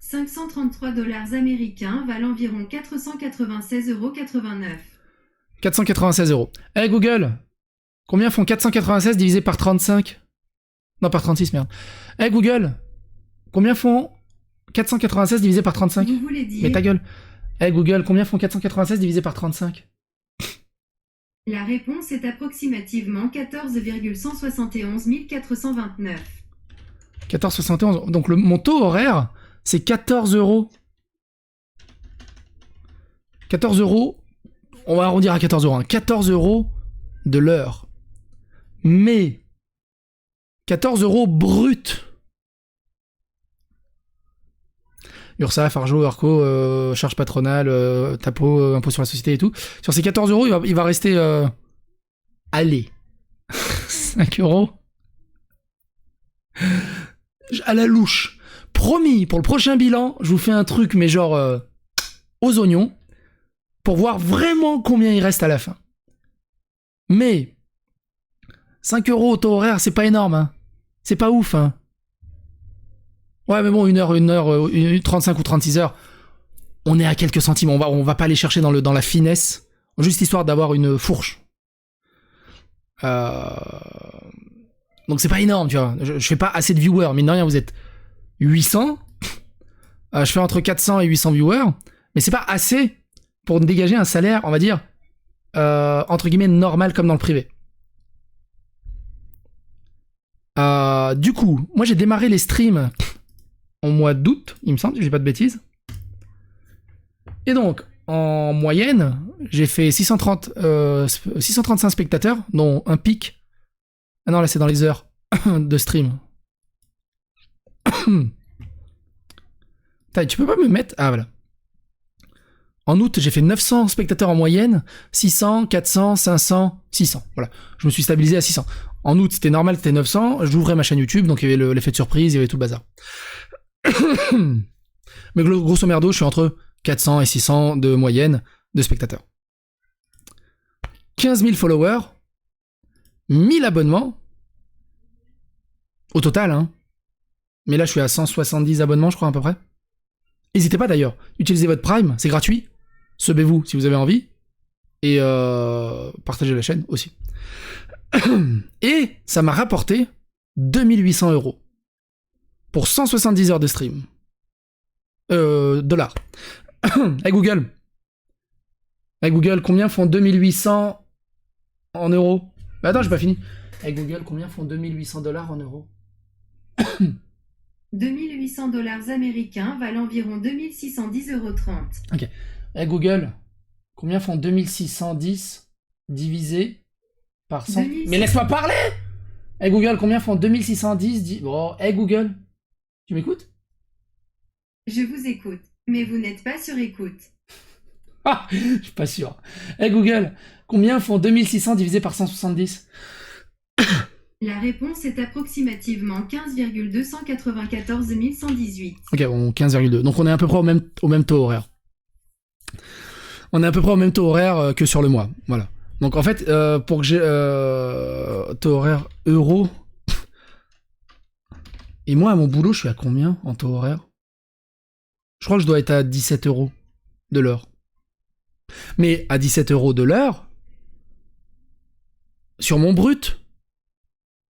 $533 américains valent environ 496,89 €. 496 euros. Hey Google, combien font 496 divisé par 35? Non, par 36, merde. Hey Google, combien font 496 divisé par 35? Vous voulez dire... Mais ta gueule. Hey Google, combien font 496 divisé par 35? La réponse est approximativement 14,171 429. 14,71. Donc mon taux horaire, c'est 14 euros. 14 euros. On va arrondir à 14 euros. Hein. 14 euros de l'heure. Mais 14 euros brut. URSAF, Arjo, Arco, charge patronale, tapo, impôt sur la société et tout. Sur ces 14 euros, il va rester... allez. 5 euros. À la louche. Promis, pour le prochain bilan, je vous fais un truc, mais genre... aux oignons. Pour voir vraiment combien il reste à la fin. Mais... 5 euros au taux horaire, c'est pas énorme, hein. C'est pas ouf, hein. Ouais, mais bon, 35 ou 36 heures, on est à quelques centimes. On va pas aller chercher dans la finesse, juste histoire d'avoir une fourche. Donc c'est pas énorme, tu vois. Je fais pas assez de viewers, mine de rien, vous êtes 800. Je fais entre 400 et 800 viewers, mais c'est pas assez pour dégager un salaire, on va dire, entre guillemets, normal comme dans le privé. Du coup, moi j'ai démarré les streams en mois d'août, il me semble, si j'ai pas de bêtises. Et donc, en moyenne, j'ai fait 635 spectateurs, dont un pic. Ah non, là c'est dans les heures de stream. Tu peux pas me mettre... Ah voilà. En août, j'ai fait 900 spectateurs en moyenne, 600, 400, 500, 600. Voilà, je me suis stabilisé à 600. En août, c'était normal, c'était 900. J'ouvrais ma chaîne YouTube, donc il y avait l'effet de surprise, il y avait tout le bazar. Mais grosso merdo, je suis entre 400 et 600 de moyenne de spectateurs. 15 000 followers, 1000 abonnements, au total, hein. Mais là, je suis à 170 abonnements, je crois, à peu près. N'hésitez pas d'ailleurs, utilisez votre Prime, c'est gratuit. Subez-vous si vous avez envie. Et partagez la chaîne aussi. Et ça m'a rapporté 2800 € pour 170 heures de stream. Dollars. Hey Google. Hey Google, combien font 2800 en euros? Bah attends, j'ai pas fini. Hey Google, combien font 2800 $ en euros? $2 800 américains valent environ 2610,30 €. Ok. Hey Google, combien font 2610 divisé par 100? 2600. Mais laisse-moi parler! Hey Google, combien font 2610 Bon, hey Google, tu m'écoutes? Je vous écoute, mais vous n'êtes pas sur écoute. Ah, je suis pas sûr. Hey Google, combien font 2600 divisé par 170? La réponse est approximativement 15,294 118. Ok, bon, 15,2. Donc on est à peu près au même taux horaire. On est à peu près au même taux horaire que sur le mois. Voilà. Donc en fait, pour que j'ai taux horaire euro. Et moi, à mon boulot, je suis à combien en taux horaire? Je crois que je dois être à 17 € de l'heure. Mais à 17 € de l'heure, sur mon brut,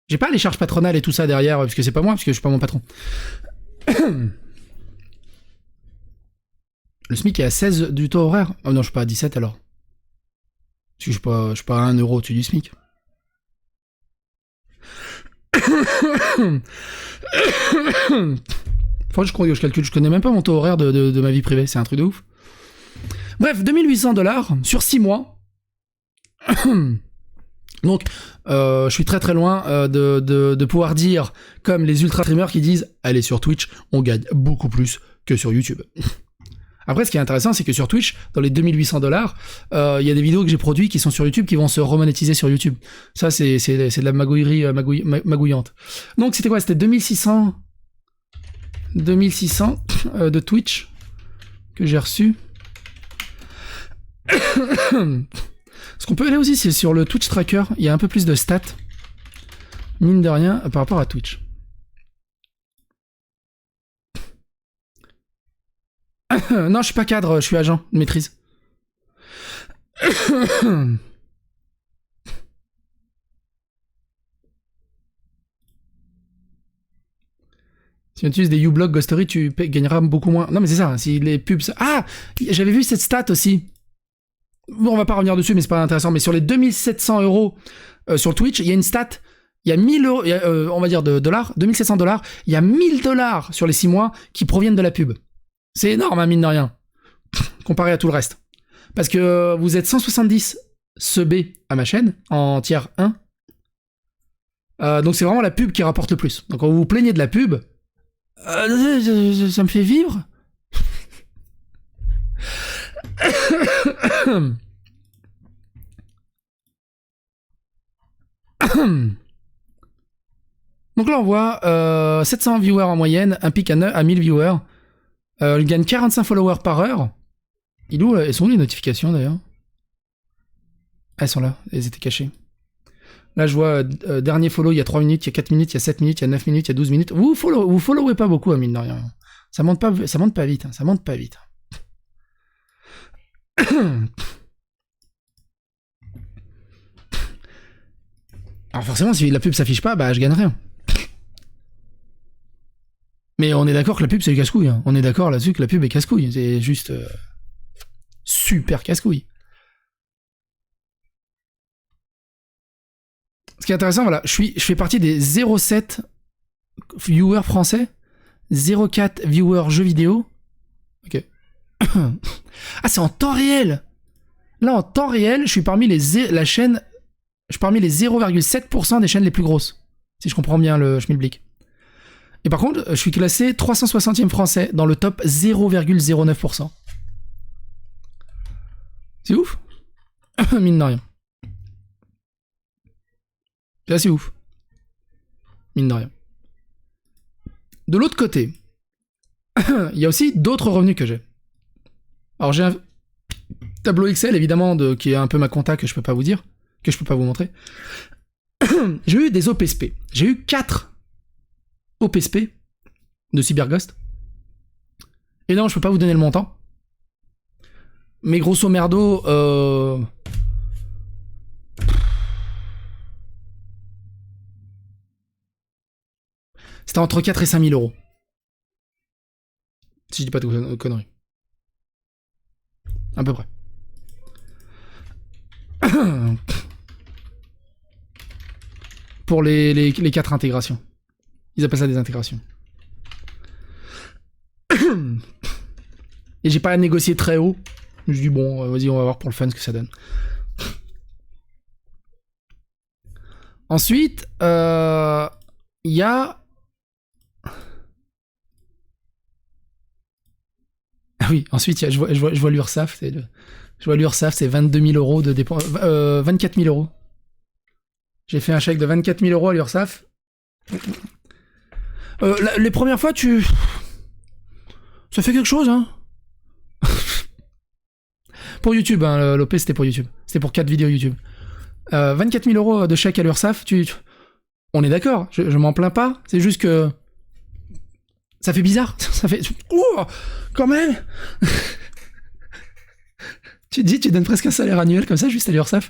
j'ai pas les charges patronales et tout ça derrière, parce que c'est pas moi, parce que je suis pas mon patron. Le SMIC est à 16 du taux horaire. Oh non, je suis pas à 17 alors. Parce que je suis pas à 1 € au-dessus du SMIC. Faut que je calcule, je connais même pas mon taux horaire de ma vie privée, c'est un truc de ouf. Bref, 2800 $ sur 6 mois. Donc, je suis très très loin de pouvoir dire, comme les ultra streamers qui disent « Allez sur Twitch, on gagne beaucoup plus que sur YouTube ». Après, ce qui est intéressant, c'est que sur Twitch, dans les 2800 $, il y a des vidéos que j'ai produites qui sont sur YouTube, qui vont se remonétiser sur YouTube. Ça, c'est de la magouillerie magouillante. Donc, c'était quoi? C'était 2600 de Twitch que j'ai reçu. Ce qu'on peut aller aussi, c'est sur le Twitch Tracker. Il y a un peu plus de stats, mine de rien, par rapport à Twitch. Non, je suis pas cadre, je suis agent de maîtrise. Si tu utilises des uBlock Ghost Story, tu gagneras beaucoup moins. Non, mais c'est ça, si les pubs... Ah, j'avais vu cette stat aussi. Bon, on va pas revenir dessus, mais c'est pas intéressant. Mais sur les 2700 € sur Twitch, il y a une stat. Il y a 1000 €, on va dire de dollars, 2700 $. Il y a 1000 $ sur les 6 mois qui proviennent de la pub. C'est énorme, hein, mine de rien, comparé à tout le reste. Parce que vous êtes 170 subs à ma chaîne, en tiers 1. Donc c'est vraiment la pub qui rapporte le plus. Donc quand vous vous plaignez de la pub, ça me fait vivre. Donc là on voit 700 viewers en moyenne, un pic à 1000 viewers. Il gagne 45 followers par heure. Elles sont où les notifications d'ailleurs? Elles sont là, elles étaient cachées. Là je vois dernier follow, il y a 3 minutes, il y a 4 minutes, il y a 7 minutes, il y a 9 minutes, il y a 12 minutes. Vous followez pas beaucoup, mine de rien. Ça monte pas vite, hein, ça monte pas vite. Alors forcément, si la pub s'affiche pas, bah je gagne rien. Mais on est d'accord que la pub c'est casse-couille. Hein. On est d'accord là-dessus que la pub est casse-couille. C'est juste super casse-couille. Ce qui est intéressant, voilà, je fais partie des 0,7 viewers français, 0,4 viewers jeux vidéo. Ok. Ah, c'est en temps réel. Là, en temps réel, je suis parmi les 0,7% des chaînes les plus grosses. Si je comprends bien le schmilblick. Et par contre, je suis classé 360e français dans le top 0,09%. C'est ouf. Mine de rien. C'est assez ouf. Mine de rien. De l'autre côté, il y a aussi d'autres revenus que j'ai. Alors j'ai un tableau Excel évidemment qui est un peu ma compta que je peux pas vous dire, que je peux pas vous montrer. J'ai eu des OPSP. J'ai eu 4 OPSP de Cyberghost. Et non, je peux pas vous donner le montant. Mais grosso merdo, c'était entre 4 et 5 000 €. Si je dis pas de conneries. À peu près. Pour les 4 intégrations. Ils appellent ça des intégrations. Et j'ai pas à négocier très haut. Je dis bon, vas-y, on va voir pour le fun ce que ça donne. Ensuite, il y a... Ah oui, ensuite, je vois l'URSSAF. Je vois l'URSSAF, c'est 22 000 € de dépenses... 24 000 €. J'ai fait un chèque de 24 000 € à l'URSSAF. Les premières fois, ça fait quelque chose, hein. Pour YouTube, hein, l'OP, c'était pour YouTube. C'était pour 4 vidéos YouTube. 24 000 € de chèque à l'URSSAF, on est d'accord, je m'en plains pas. C'est juste que... ça fait bizarre. Ça fait... oh, quand même. Tu te dis, tu donnes presque un salaire annuel comme ça, juste à l'URSSAF.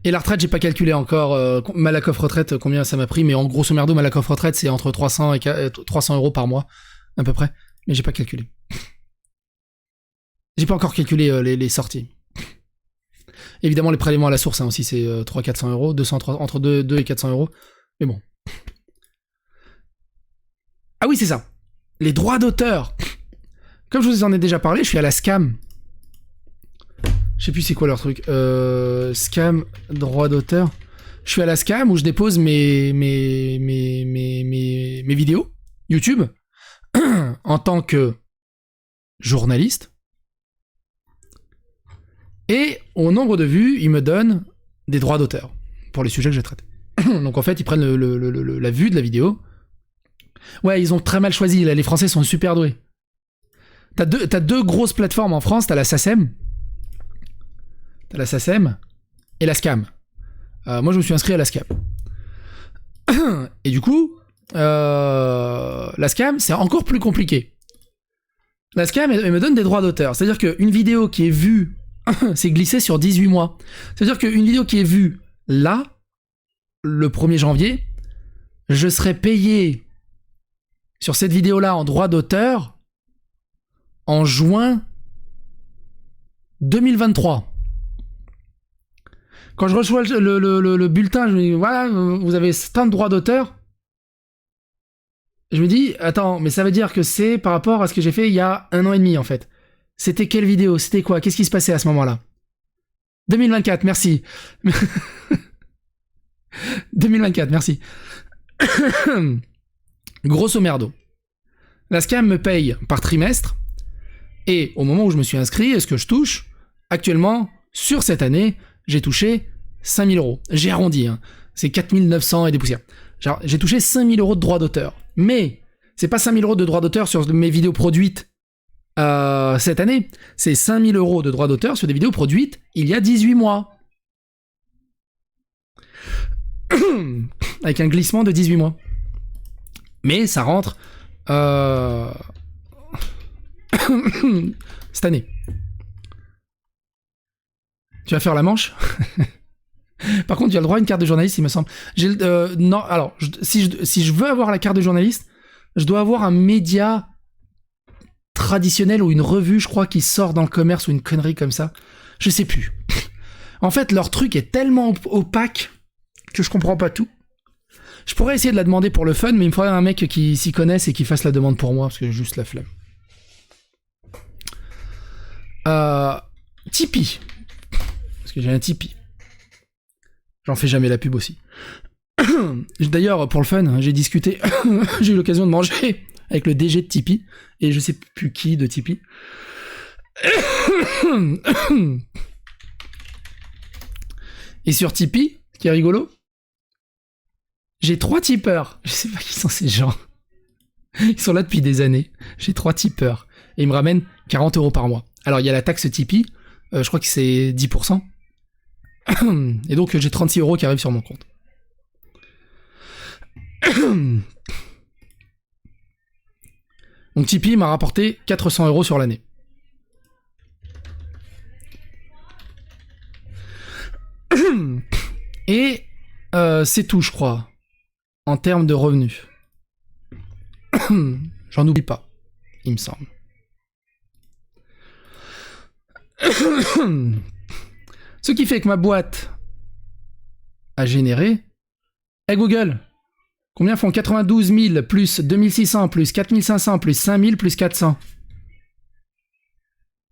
Et la retraite, j'ai pas calculé encore. Malakoff retraite, combien ça m'a pris. Mais en grosso merdo, Malakoff retraite, c'est entre 300 et 300 € par mois, à peu près. Mais j'ai pas calculé. J'ai pas encore calculé les sorties. Évidemment, les prélèvements à la source, hein, aussi, c'est 300-400 €. 200, entre 2 et 400 €. Mais bon. Ah oui, c'est ça. Les droits d'auteur. Comme je vous en ai déjà parlé, je suis à la SCAM. Je sais plus c'est quoi leur truc. SCAM, droits d'auteur. Je suis à la SCAM où je dépose mes vidéos YouTube en tant que journaliste. Et au nombre de vues, ils me donnent des droits d'auteur pour les sujets que je traite. Donc en fait, ils prennent la vue de la vidéo. Ouais, ils ont très mal choisi. Là, les Français sont super doués. T'as deux grosses plateformes en France. T'as la SACEM et la SCAM. Moi, je me suis inscrit à la SCAM. Et du coup, la SCAM, c'est encore plus compliqué. La SCAM, elle me donne des droits d'auteur. C'est-à-dire qu'une vidéo qui est vue, c'est glissé sur 18 mois. C'est-à-dire qu'une vidéo qui est vue là, le 1er janvier, je serai payé sur cette vidéo-là en droits d'auteur en juin 2023. Quand je reçois le bulletin, je me dis, voilà, vous avez tant de droits d'auteur. Je me dis, attends, mais ça veut dire que c'est par rapport à ce que j'ai fait il y a 1 an et demi, en fait. C'était quelle vidéo? C'était quoi? Qu'est-ce qui se passait à ce moment-là? 2024, merci. 2024, merci. Grosso merdo. La SCAM me paye par trimestre. Et au moment où je me suis inscrit, est-ce que je touche? Actuellement, sur cette année, j'ai touché 5 000 €. J'ai arrondi, hein. C'est 4 900 et des poussières. Genre, j'ai touché 5 000 € de droits d'auteur. Mais c'est pas 5 000 € de droits d'auteur sur mes vidéos produites cette année. C'est 5 000 € de droits d'auteur sur des vidéos produites il y a 18 mois. Avec un glissement de 18 mois. Mais ça rentre cette année. Tu vas faire la manche? Par contre, tu as le droit à une carte de journaliste, il me semble. Non, alors, si je veux avoir la carte de journaliste, je dois avoir un média traditionnel ou une revue, je crois, qui sort dans le commerce ou une connerie comme ça. Je sais plus. En fait, leur truc est tellement opaque que je comprends pas tout. Je pourrais essayer de la demander pour le fun, mais il me faudrait un mec qui s'y connaisse et qui fasse la demande pour moi, parce que j'ai juste la flemme. Tipeee. Parce que j'ai un Tipeee. J'en fais jamais la pub aussi. D'ailleurs, pour le fun, j'ai discuté, j'ai eu l'occasion de manger avec le DG de Tipeee, et je sais plus qui de Tipeee. Et sur Tipeee, ce qui est rigolo, j'ai 3 tipeurs. Je sais pas qui sont ces gens. Ils sont là depuis des années. J'ai 3 tipeurs. Et ils me ramènent 40 € par mois. Alors, il y a la taxe Tipeee. Je crois que c'est 10%. Et donc, j'ai 36 € qui arrivent sur mon compte. Donc, Tipeee m'a rapporté 400 € sur l'année. Et c'est tout, je crois, en termes de revenus. J'en oublie pas, il me semble. Ce qui fait que ma boîte a généré... Hey Google, combien font 92 000 plus 2600 plus 4500 plus 5000 plus 400?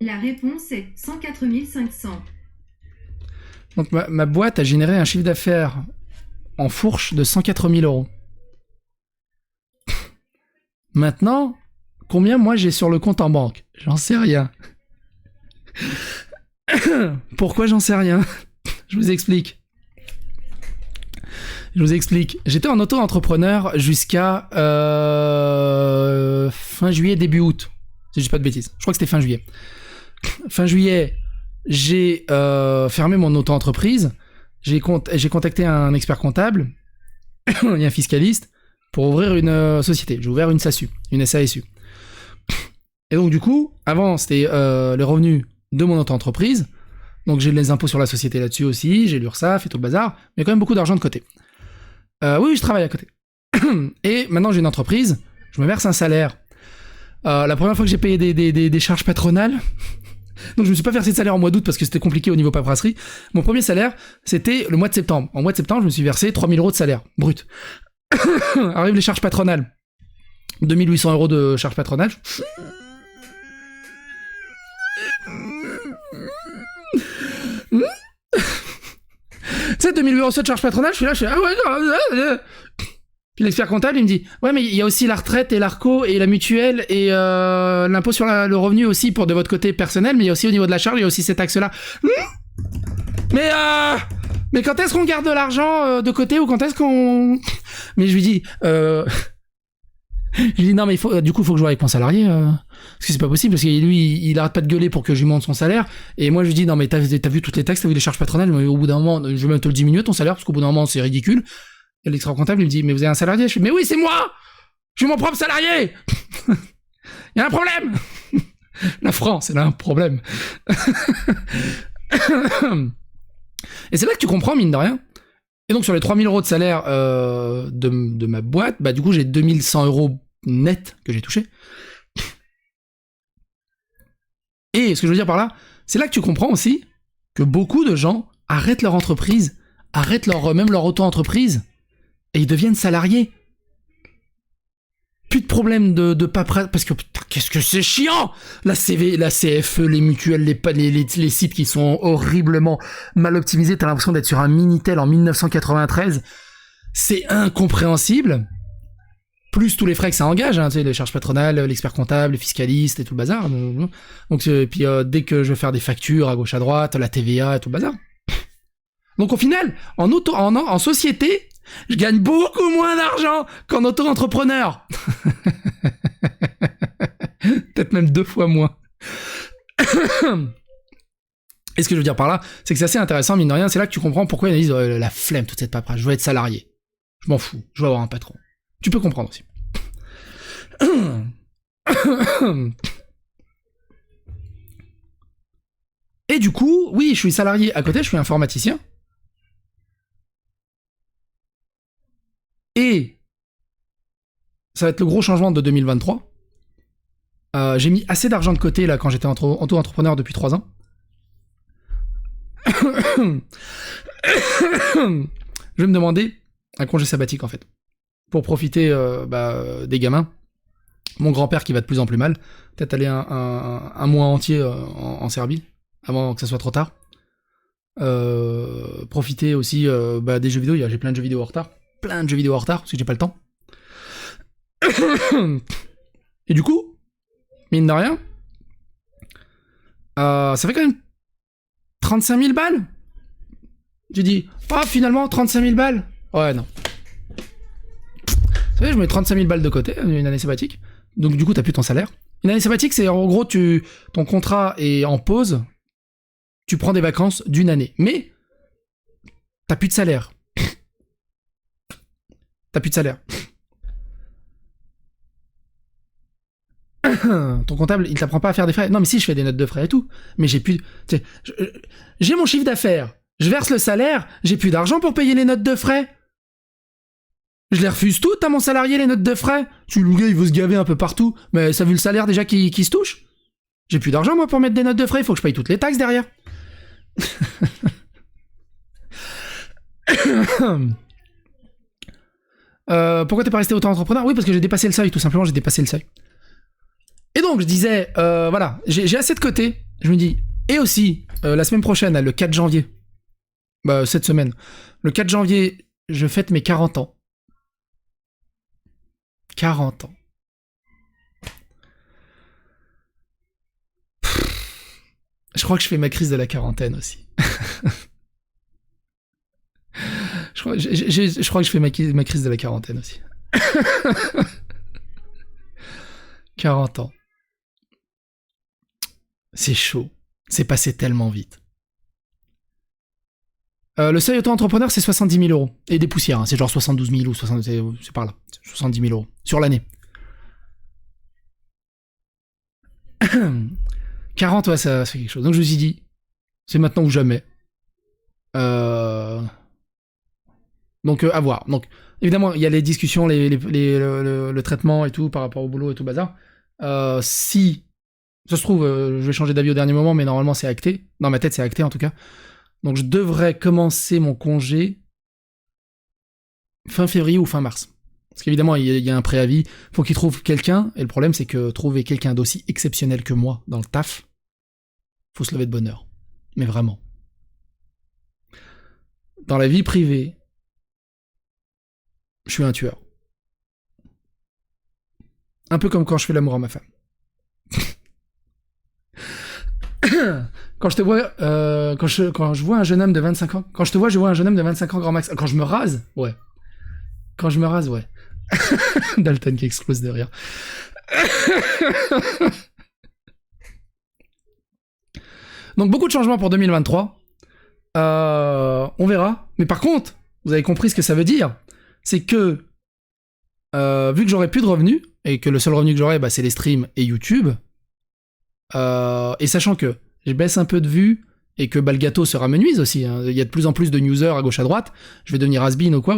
La réponse est 104 500. Donc ma boîte a généré un chiffre d'affaires en fourche de 104 000 €. Maintenant, combien moi j'ai sur le compte en banque? J'en sais rien. Pourquoi j'en sais rien? Je vous explique. J'étais en auto-entrepreneur jusqu'à fin juillet, début août. Si je dis pas de bêtises. Je crois que c'était fin juillet. Fin juillet, j'ai fermé mon auto-entreprise. J'ai contacté un expert comptable et un fiscaliste pour ouvrir une société. J'ai ouvert une SASU, une SASU. Et donc du coup, avant, c'était les revenus de mon auto-entreprise. Donc j'ai les impôts sur la société là-dessus aussi, j'ai l'URSSAF et tout le bazar. Mais il y a quand même beaucoup d'argent de côté. Oui, je travaille à côté. Et maintenant, j'ai une entreprise, je me verse un salaire. La première fois que j'ai payé des charges patronales, donc je me suis pas versé de salaire en mois d'août parce que c'était compliqué au niveau paperasserie. Mon premier salaire, c'était le mois de septembre. En mois de septembre, je me suis versé 3000 € de salaire, brut. Arrivent les charges patronales. 2800 € de charges patronales. Tu sais, 2008 € de charges patronales, je suis là, ah ouais, puis l'expert comptable, il me dit, ouais, mais il y a aussi la retraite et l'ARCO et la mutuelle et l'impôt sur le revenu aussi pour de votre côté personnel, mais il y a aussi au niveau de la charge, il y a aussi cet axe-là. Mais quand est-ce qu'on garde de l'argent de côté ou quand est-ce qu'on... Mais je lui dis, non, mais du coup, il faut que je joue avec mon salarié, parce que c'est pas possible, parce que lui, il arrête pas de gueuler pour que je lui monte son salaire, et moi, je lui dis, non, mais t'as vu toutes les taxes, t'as vu les charges patronales, mais au bout d'un moment, je vais même te le diminuer, ton salaire, parce qu'au bout d'un moment, c'est ridicule. Et l'expert comptable, il me dit, mais vous avez un salarié? Je fais, mais oui, c'est moi! Je suis mon propre salarié! Il y a un problème! La France, elle a un problème. Et c'est là que tu comprends, mine de rien. Et donc, sur les 3000 € de salaire de ma boîte, bah, du coup, j'ai 2100 € net que j'ai touché. Et ce que je veux dire par là, c'est là que tu comprends aussi que beaucoup de gens arrêtent leur entreprise, arrêtent même leur auto-entreprise, et ils deviennent salariés. Plus de problème de paperasse, parce que putain, qu'est-ce que c'est chiant! La CFE, les mutuelles, les sites qui sont horriblement mal optimisés, t'as l'impression d'être sur un Minitel en 1993. C'est incompréhensible. Plus tous les frais que ça engage, hein, tu sais, les charges patronales, l'expert comptable, les fiscalistes et tout le bazar. Donc, puis dès que je veux faire des factures à gauche à droite, la TVA et tout le bazar. Donc au final, en société, je gagne beaucoup moins d'argent qu'en auto-entrepreneur. Peut-être même 2 fois moins. Et ce que je veux dire par là, c'est que c'est assez intéressant, mine de rien, c'est là que tu comprends pourquoi ils disent la flemme, toute cette paperasse, je veux être salarié. Je m'en fous, je veux avoir un patron. Tu peux comprendre aussi. Et du coup, oui, je suis salarié à côté, je suis informaticien. Et ça va être le gros changement de 2023. J'ai mis assez d'argent de côté là quand j'étais auto-entrepreneur depuis 3 ans. Je vais me demander un congé sabbatique en fait. Pour profiter des gamins. Mon grand-père qui va de plus en plus mal. Peut-être aller un mois entier en Serbie avant que ça soit trop tard. Profiter aussi des jeux vidéo. J'ai plein de jeux vidéo en retard. Parce que j'ai pas le temps. Et du coup, mine de rien, ça fait quand même 35 000 balles. Tu dis, finalement, 35 000 balles. Ouais, non. Vous savez, je mets 35 000 balles de côté, une année sabbatique. Donc du coup, t'as plus ton salaire. Une année sabbatique, c'est en gros, ton contrat est en pause. Tu prends des vacances d'une année. Mais, t'as plus de salaire. Ton comptable, il t'apprend pas à faire des frais. Non, mais si, je fais des notes de frais et tout. Mais j'ai plus... j'ai mon chiffre d'affaires. Je verse le salaire. J'ai plus d'argent pour payer les notes de frais. Je les refuse toutes à mon salarié, les notes de frais. Le gars, il veut se gaver un peu partout. Mais ça a vu le salaire déjà qui se touche. J'ai plus d'argent, moi, pour mettre des notes de frais. Il faut que je paye toutes les taxes derrière. Pourquoi t'es pas resté auto-entrepreneur? Oui, parce que j'ai dépassé le seuil, tout simplement, j'ai dépassé le seuil. Et donc, je disais, voilà, j'ai assez de côté. Je me dis, et aussi, la semaine prochaine, le 4 janvier, cette semaine, le 4 janvier, je fête mes 40 ans. 40 ans. Je crois que je fais ma crise de la quarantaine aussi. Je crois que je fais ma crise de la quarantaine aussi. 40 ans. C'est chaud. C'est passé tellement vite. Le seuil auto-entrepreneur, c'est 70 000 euros. Et des poussières, hein. C'est genre 72 000 ou 60, c'est par là. 70 000 euros. Sur l'année. 40, ouais, ça fait quelque chose. Donc je me suis dit, c'est maintenant ou jamais. Donc à voir. Donc évidemment, il y a les discussions, le traitement et tout par rapport au boulot et tout bazar. Si ça se trouve, je vais changer d'avis au dernier moment, mais normalement c'est acté. Dans ma tête, c'est acté en tout cas. Donc je devrais commencer mon congé fin février ou fin mars. Parce qu'évidemment, il y a un préavis. Faut qu'il trouve quelqu'un. Et le problème, c'est que trouver quelqu'un d'aussi exceptionnel que moi dans le taf, faut se lever de bonne heure. Mais vraiment. Dans la vie privée, je suis un tueur. Un peu comme quand je fais l'amour à ma femme. Quand je te vois, quand je vois un jeune homme de 25 ans, quand je te vois, je vois un jeune homme de 25 ans grand max. Quand je me rase, ouais. Quand je me rase, ouais. Dalton qui explose de rire. Donc beaucoup de changements pour 2023. On verra. Mais par contre, vous avez compris ce que ça veut dire. C'est que, vu que j'aurai plus de revenus, et que le seul revenu que j'aurai, bah, c'est les streams et YouTube, et sachant que je baisse un peu de vues, et que bah, le gâteau se ramenuise aussi, hein. Il y a de plus en plus de newsers à gauche à droite, je vais devenir has-been ou quoi.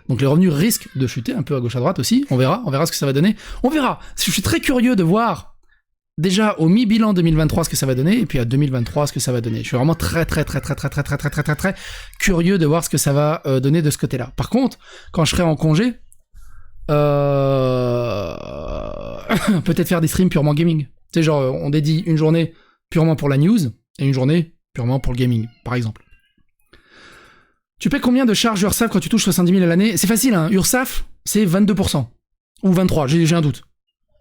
Donc les revenus risquent de chuter un peu à gauche à droite aussi, on verra ce que ça va donner. On verra. Je suis très curieux de voir déjà au mi-bilan 2023 ce que ça va donner, et puis à 2023 ce que ça va donner. Je suis vraiment très curieux de voir ce que ça va donner de ce côté-là. Par contre, quand je serai en congé, peut-être faire des streams purement gaming. Tu sais, genre, on dédie une journée purement pour la news, et une journée purement pour le gaming, par exemple. Tu paies combien de charges URSAF quand tu touches 70 000 à l'année? C'est facile, hein. URSAF, c'est 22%. Ou 23%, j'ai un doute.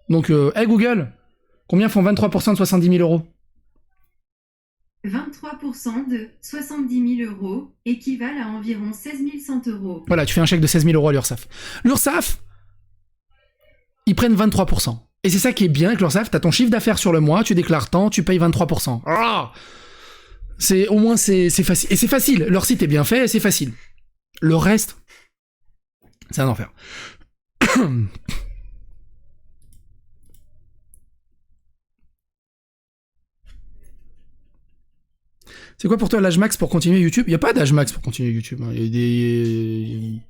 Donc, hey Google, combien font 23% de 70 000 euros? 23% de 70 000 euros équivalent à environ 16 100 euros. Voilà, tu fais un chèque de 16 000 euros à l'URSSAF. L'URSSAF, ils prennent 23%. Et c'est ça qui est bien avec l'URSSAF, t'as ton chiffre d'affaires sur le mois, tu déclares tant, tu payes 23%. Ah, au moins c'est facile. Et c'est facile, leur site est bien fait, et c'est facile. Le reste, c'est un enfer. C'est quoi pour toi l'âge max pour continuer YouTube? Il n'y a pas d'âge max pour continuer YouTube. Il n'y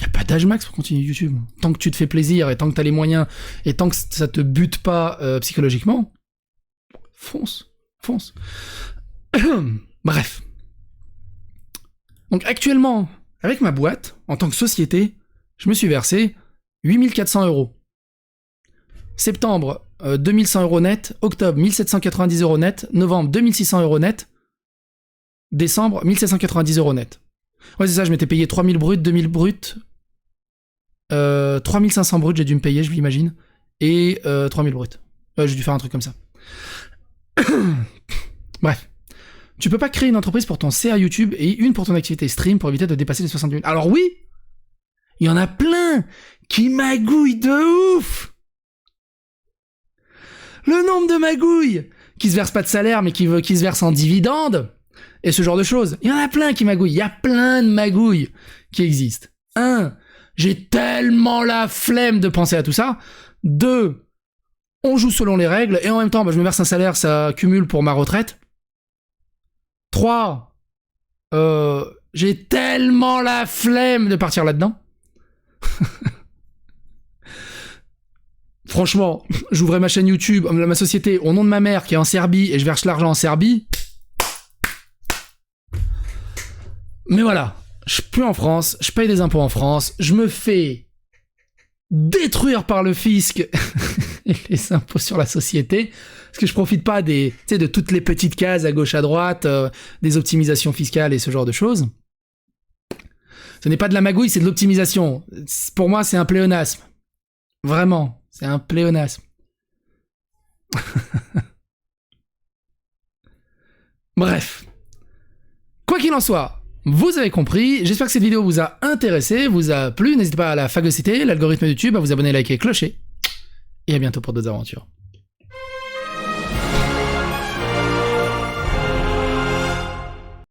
a pas d'âge max pour continuer YouTube. Tant que tu te fais plaisir, et tant que tu as les moyens, et tant que ça te bute pas psychologiquement, fonce. Bref. Donc actuellement, avec ma boîte, en tant que société, je me suis versé 8 400 euros. Septembre, 2100 euros net. Octobre, 1790 euros net. Novembre, 2600 euros net. Décembre, 1790 euros net. Ouais, c'est ça, je m'étais payé 3000 bruts, 2000 bruts. 3500 bruts, j'ai dû me payer, je l'imagine. Et 3000 bruts. J'ai dû faire un truc comme ça. Bref. Tu peux pas créer une entreprise pour ton CA YouTube et une pour ton activité stream pour éviter de dépasser les 70 000. Alors oui, il y en a plein qui magouillent de ouf. Le nombre de magouilles qui se versent pas de salaire mais qui se versent en dividendes et ce genre de choses. Il y en a plein qui magouillent. Il y a plein de magouilles qui existent. 1. J'ai tellement la flemme de penser à tout ça. 2. On joue selon les règles et en même temps, je me verse un salaire, ça cumule pour ma retraite. 3. J'ai tellement la flemme de partir là-dedans. Franchement, j'ouvrais ma chaîne YouTube, ma société, au nom de ma mère qui est en Serbie et je verse l'argent en Serbie. Mais voilà, je suis plus en France, je paye des impôts en France, je me fais détruire par le fisc et les impôts sur la société, parce que je profite pas de toutes les petites cases à gauche à droite, des optimisations fiscales et ce genre de choses. Ce n'est pas de la magouille, c'est de l'optimisation. Pour moi, c'est un pléonasme. Vraiment, c'est un pléonasme. Bref. Quoi qu'il en soit, Vous avez compris, j'espère que cette vidéo vous a intéressé, vous a plu, n'hésitez pas à la phagocyter, l'algorithme YouTube, à vous abonner, liker, clocher, et à bientôt pour d'autres aventures.